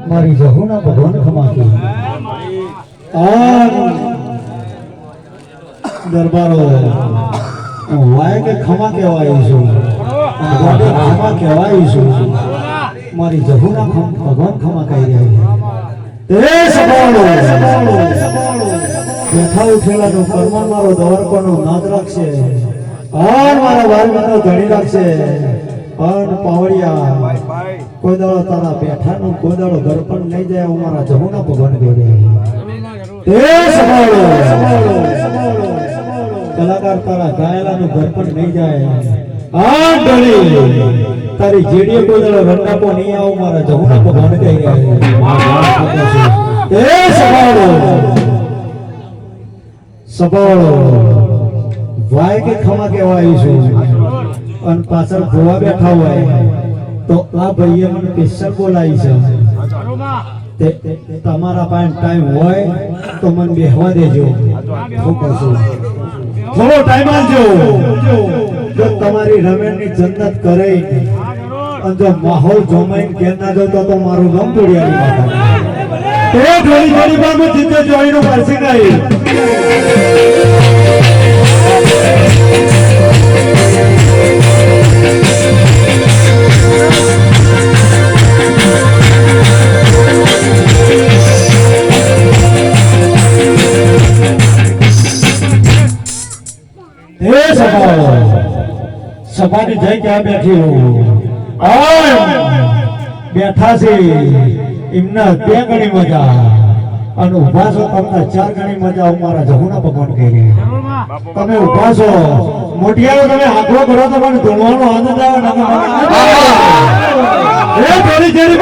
મારી જહુના ભગવાન ખમાકી દરબારો વાય કે ખમા કહેવાય છું ગોડે ખમા કહેવાય છું મારી જહુના ભગવાન ખમા કહી રહ્યા એ સબાળો બેઠા ઉઠેલા નો પરમાર મારો દવરકોનો નાદ રાખશે આર મારા વારમીનો ધણી રાખશે પણ પાવડિયા કોઈ દાડો તારા બેઠાનું કોઈ દાડો ઘર પણ લઈ જાય હું મારા જહુના ભગવાન કહી રહ્યા એ સબાળો કલાકાર તારા ગાયલાનું ઘર પણ નહીં જાય આ ડળી તારી જેડીએ કોઈ દાડો રંગાપો નહીં આવું મારા જહુના ભગવાન કહી રહ્યા એ સબાળો સબાળો વાય કે ખમા કહેવાય છે અને પાછળ ગોવા બેઠા હોય તો આ ભાઈએ મને સ્પેશિયલ બોલાવી છે તે તમારા પાસે ટાઈમ હોય તો મને બેહવા દેજો હું કહું થોડો ટાઈમ આપજો જો તમારી રમેણની જન્નત કરે અને જો માહોલ જોમાઈને કે ના જો તો મારું ગમ તોડિયાની માતા એ થોડી થોડી વાર હું જીતે જોઈનો પરસી ગઈ સભાની જઈ ક્યાં બેઠી બેઠા છે એમના બે ગણી મજા અને ઉભા છો તમને ચાર ગણી મજા મારા જહુના ભગવાન કહી રહ્યા તમે ઉભા છો મોટિયાઓ તમે આંખો કરો તો મને ધોવાનો આનંદ આવે થોડી જેડી